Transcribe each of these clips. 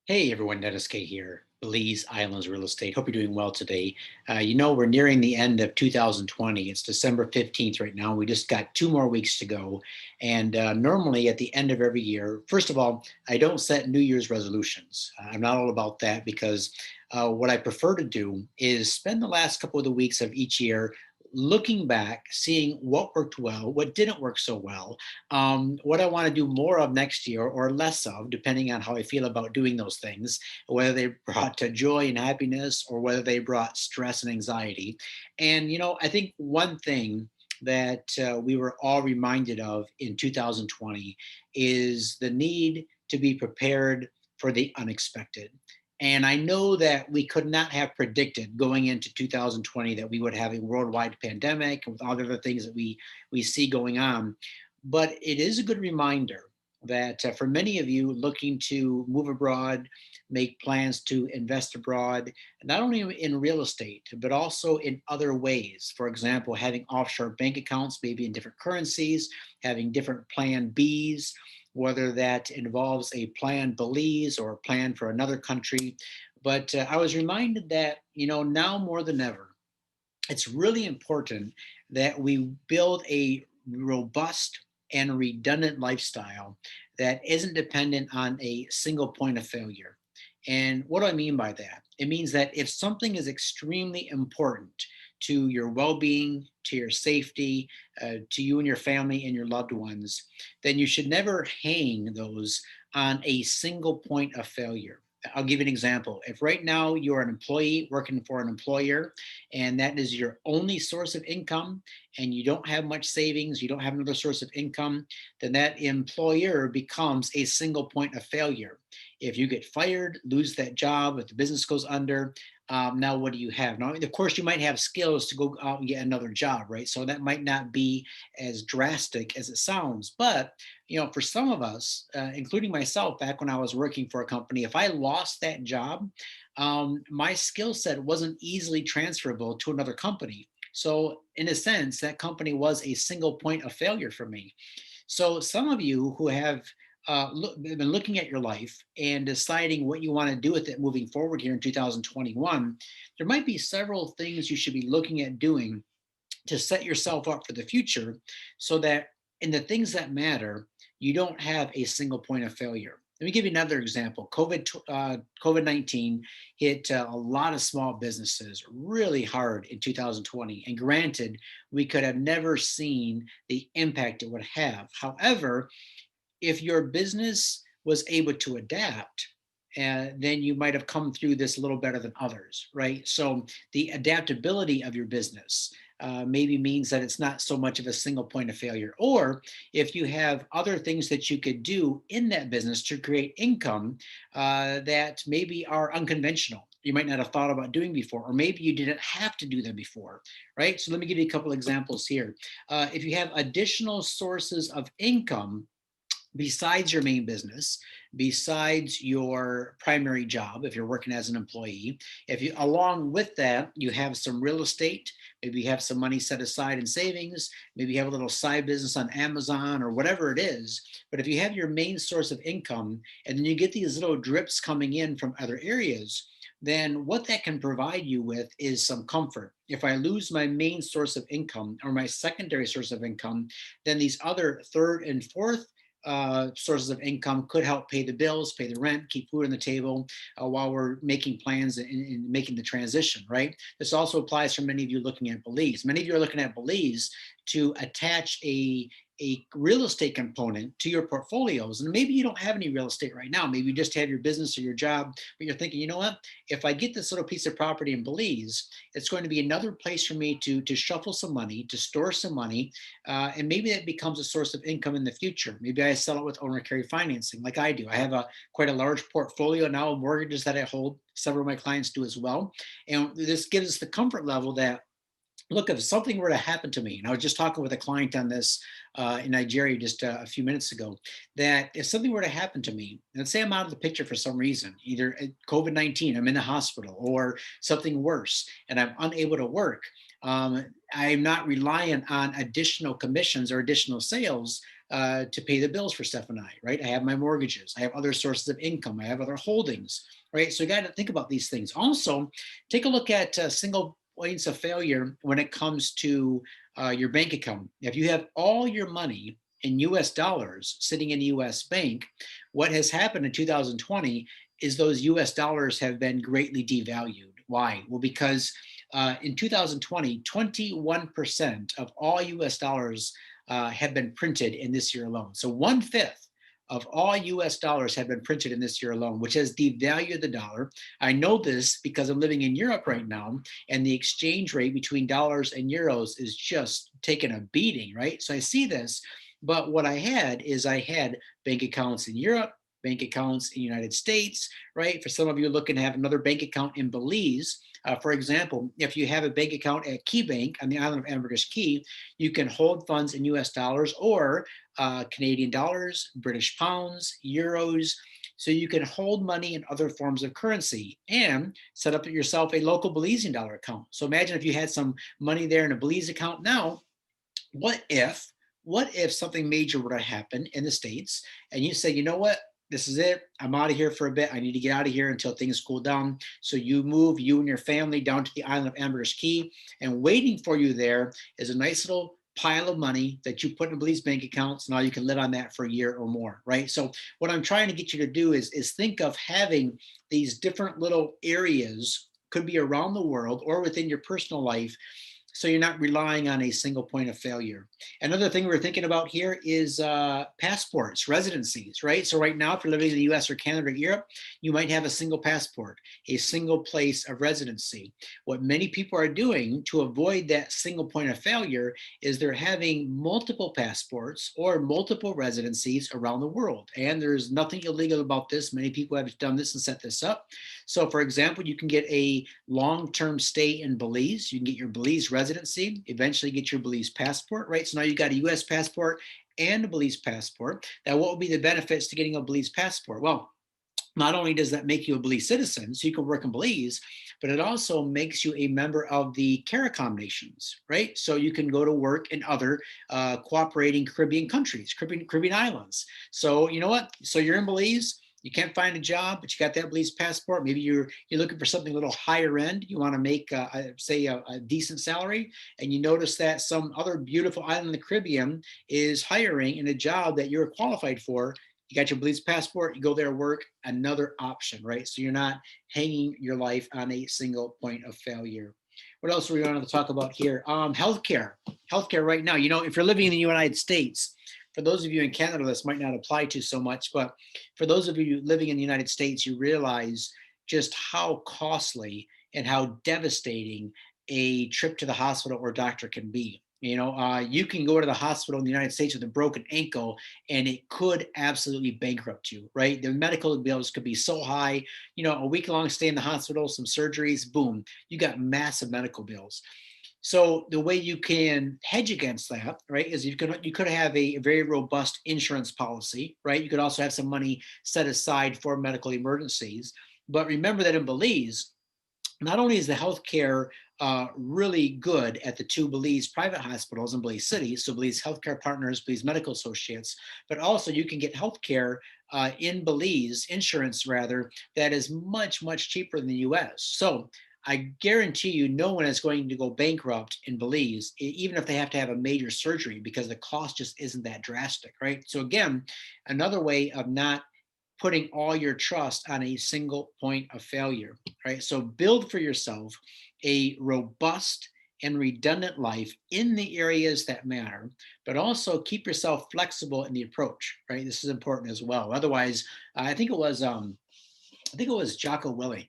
Hey everyone, Dennis K here, Belize Islands Real Estate. Hope you're doing well today. We're nearing the end of 2020. It's December 15th right now. We just got 2 more weeks to go. And normally at the end of every year, first of all, I don't set New Year's resolutions. I'm not all about that because what I prefer to do is spend the last couple of the weeks of each year looking back, seeing what worked well, what didn't work so well, what I want to do more of next year or less of, depending on how I feel about doing those things, whether they brought joy and happiness or whether they brought stress and anxiety. I think one thing that we were all reminded of in 2020 is the need to be prepared for the unexpected. And I know that we could not have predicted going into 2020 that we would have a worldwide pandemic and with all the other things that we see going on. But it is a good reminder that for many of you looking to move abroad, make plans to invest abroad, not only in real estate, but also in other ways. For example, having offshore bank accounts, maybe in different currencies, having different plan Bs, whether that involves a plan Belize or a plan for another country. But I was reminded that, now more than ever, it's really important that we build a robust and redundant lifestyle that isn't dependent on a single point of failure. And what do I mean by that? It means that if something is extremely important to your well being, to your safety, to you and your family and your loved ones, then you should never hang those on a single point of failure. I'll give you an example. If right now you're an employee working for an employer and that is your only source of income and you don't have much savings, you don't have another source of income, then that employer becomes a single point of failure. If you get fired, lose that job, if the business goes under, now what do you have? Now, of course, you might have skills to go out and get another job, right? So that might not be as drastic as it sounds. But, for some of us, including myself, back when I was working for a company, if I lost that job, my skill set wasn't easily transferable to another company. So, in a sense, that company was a single point of failure for me. So, some of you who have been looking at your life and deciding what you want to do with it moving forward here in 2021, there might be several things you should be looking at doing to set yourself up for the future so that in the things that matter, you don't have a single point of failure. Let me give you another example. COVID-19 hit a lot of small businesses really hard in 2020. And granted, we could have never seen the impact it would have. However, if your business was able to adapt, then you might have come through this a little better than others, right? So the adaptability of your business maybe means that it's not so much of a single point of failure. Or if you have other things that you could do in that business to create income that maybe are unconventional. You might not have thought about doing before, or maybe you didn't have to do them before, right? So let me give you a couple examples here. If you have additional sources of income besides your main business, besides your primary job, if you're working as an employee, if you, along with that, you have some real estate, maybe you have some money set aside in savings, maybe you have a little side business on Amazon or whatever it is. But if you have your main source of income and then you get these little drips coming in from other areas, then what that can provide you with is some comfort. If I lose my main source of income or my secondary source of income, then these other third and fourth sources of income could help pay the bills, pay the rent, keep food on the table while we're making plans and making the transition, right? This also applies for many of you looking at Belize. Many of you are looking at Belize to attach a real estate component to your portfolios. And maybe you don't have any real estate right now. Maybe you just have your business or your job, but you're thinking, you know what? If I get this little piece of property in Belize, it's going to be another place for me to shuffle some money, to store some money, and maybe that becomes a source of income in the future. Maybe I sell it with owner carry financing, like I do. I have quite a large portfolio now of mortgages that I hold. Several of my clients do as well, and this gives us the comfort level that, look, if something were to happen to me, and I was just talking with a client on this in Nigeria just a few minutes ago, that if something were to happen to me, let's say I'm out of the picture for some reason, either COVID-19, I'm in the hospital, or something worse, and I'm unable to work, I'm not reliant on additional commissions or additional sales. to pay the bills for Steph and I, right? I have my mortgages. I have other sources of income. I have other holdings, right? So you got to think about these things. Also, take a look at single points of failure when it comes to your bank account. If you have all your money in US dollars sitting in a US bank, what has happened in 2020 is those US dollars have been greatly devalued. Why? Well, because in 2020, 21% of all US dollars have been printed in this year alone. So 1/5 of all US dollars have been printed in this year alone, which has devalued the dollar. I know this because I'm living in Europe right now, and the exchange rate between dollars and euros is just taking a beating, right? So I see this. But what I had bank accounts in Europe, bank accounts in the United States, right? For some of you looking to have another bank account in Belize, for example, if you have a bank account at Key Bank on the island of Ambergris Key, you can hold funds in US dollars or Canadian dollars, British pounds, euros. So you can hold money in other forms of currency and set up yourself a local Belizean dollar account. So imagine if you had some money there in a Belize account now. what if what if something major were to happen in the States and you say, you know what, this is it, I'm out of here for a bit, I need to get out of here until things cool down. So you move, you and your family, down to the island of Ambergris Key, and waiting for you there is a nice little pile of money that you put in a Belize bank accounts. Now you can live on that for a year or more, right? So what I'm trying to get you to do is think of having these different little areas, could be around the world or within your personal life, so you're not relying on a single point of failure. Another thing we're thinking about here is passports, residencies, right? So right now, if you're living in the US or Canada or Europe, you might have a single passport, a single place of residency. What many people are doing to avoid that single point of failure is they're having multiple passports or multiple residencies around the world. And there's nothing illegal about this. Many people have done this and set this up. So for example, you can get a long-term stay in Belize. You can get your Belize residency, eventually get your Belize passport, right? So now you got a US passport and a Belize passport. Now, what would be the benefits to getting a Belize passport? Well, not only does that make you a Belize citizen, so you can work in Belize, but it also makes you a member of the CARICOM nations, right? So you can go to work in other cooperating Caribbean countries, Caribbean islands. So you know what? So you're in Belize, you can't find a job, but you got that Belize passport. Maybe you're looking for something a little higher end. You want to make, say, a decent salary, and you notice that some other beautiful island in the Caribbean is hiring in a job that you're qualified for. You got your Belize passport, you go there, work, another option, right? So you're not hanging your life on a single point of failure. What else are we going to talk about here? Healthcare. Healthcare right now. You know, if you're living in the United States, for those of you in Canada, this might not apply to so much, but for those of you living in the United States, you realize just how costly and how devastating a trip to the hospital or doctor can be. You know, you can go to the hospital in the United States with a broken ankle and it could absolutely bankrupt you, right? The medical bills could be so high, you know, a week long stay in the hospital, some surgeries, boom, you got massive medical bills. So the way you can hedge against that, right, is you could have a very robust insurance policy, right? You could also have some money set aside for medical emergencies. But remember that in Belize, not only is the healthcare really good at the two Belize private hospitals in Belize City, so Belize Healthcare Partners, Belize Medical Associates, but also you can get healthcare in Belize, insurance rather, that is much, much cheaper than the US. So I guarantee you no one is going to go bankrupt in Belize, even if they have to have a major surgery, because the cost just isn't that drastic, right? So again, another way of not putting all your trust on a single point of failure, right? So build for yourself a robust and redundant life in the areas that matter, but also keep yourself flexible in the approach, right? This is important as well. Otherwise, I think it was Jocko Willink,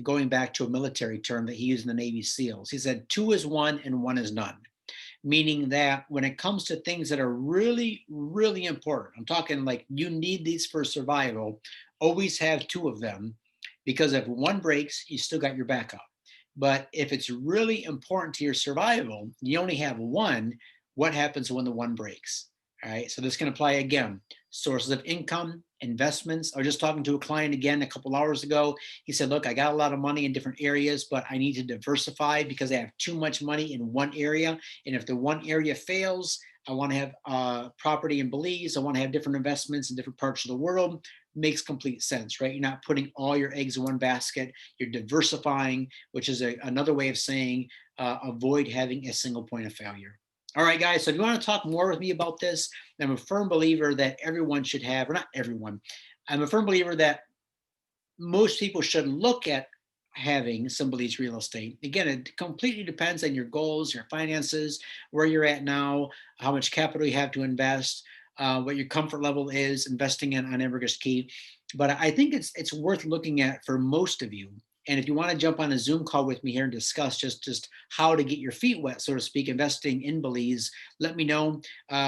going back to a military term that he used in the Navy SEALs. He said, two is one and one is none, meaning that when it comes to things that are really, really important, I'm talking like you need these for survival, always have two of them, because if one breaks, you still got your backup. But if it's really important to your survival, you only have one, what happens when the one breaks? All right, so this can apply again. Sources of income, investments. I was just talking to a client again a couple hours ago. He said, look, I got a lot of money in different areas, but I need to diversify because I have too much money in one area. And if the one area fails, I want to have property in Belize. I want to have different investments in different parts of the world. Makes complete sense, right? You're not putting all your eggs in one basket. You're diversifying, which is another way of saying avoid having a single point of failure. All right, guys. So if you want to talk more with me about this, I'm a firm believer that everyone should have, or not everyone, I'm a firm believer that most people should look at having some of these real estate. Again, it completely depends on your goals, your finances, where you're at now, how much capital you have to invest, what your comfort level is investing in on Ambergris Key. But I think it's worth looking at for most of you. And if you want to jump on a Zoom call with me here and discuss just how to get your feet wet, so to speak, investing in Belize, let me know.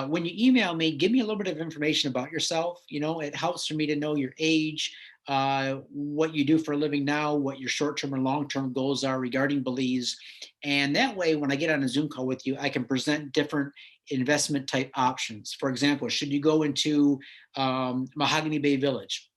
When you email me, give me a little bit of information about yourself. You know, it helps for me to know your age, what you do for a living now, what your short-term and long-term goals are regarding Belize. And that way, when I get on a Zoom call with you, I can present different investment type options. For example, should you go into Mahogany Bay Village,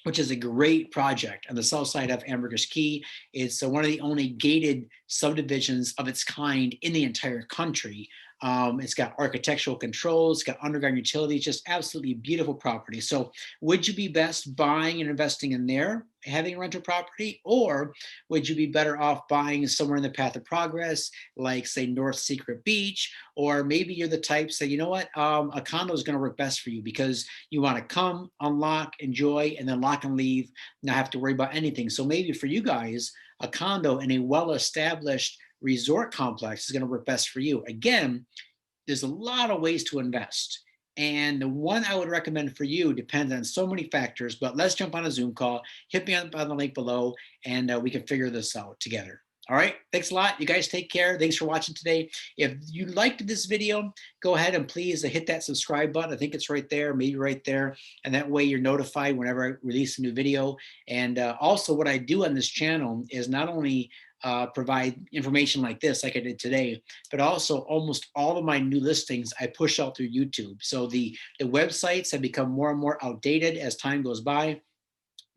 which is a great project on the south side of Ambergris Key. It's one of the only gated subdivisions of its kind in the entire country. It's got architectural controls, it's got underground utilities, just absolutely beautiful property. So would you be best buying and investing in there, having a rental property, or would you be better off buying somewhere in the path of progress, like say North Secret Beach, or maybe you're the type say, you know what, a condo is going to work best for you because you want to come, unlock, enjoy, and then lock and leave, not have to worry about anything. So maybe for you guys, a condo in a well-established resort complex is going to work best for you. Again, there's a lot of ways to invest. And the one I would recommend for you depends on so many factors, but let's jump on a Zoom call. Hit me up on the link below and we can figure this out together. All right. Thanks a lot. You guys take care. Thanks for watching today. If you liked this video, go ahead and please hit that subscribe button. I think it's right there, maybe right there. And that way you're notified whenever I release a new video. And also what I do on this channel is not only provide information like this, like I did today, but also almost all of my new listings I push out through YouTube. So the websites have become more and more outdated as time goes by.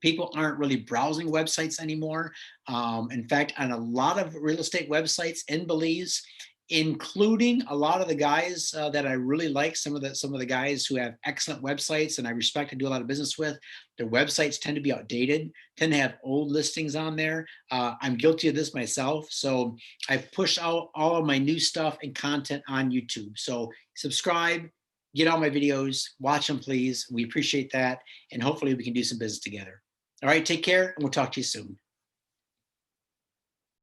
People aren't really browsing websites anymore. In fact, on a lot of real estate websites in Belize, including a lot of the guys that I really like, some of the guys who have excellent websites and I respect and do a lot of business with, their websites tend to be outdated, tend to have old listings on there. I'm guilty of this myself. So I push out all of my new stuff and content on YouTube. So subscribe, get all my videos, watch them, please. We appreciate that. And hopefully we can do some business together. All right, take care, and we'll talk to you soon.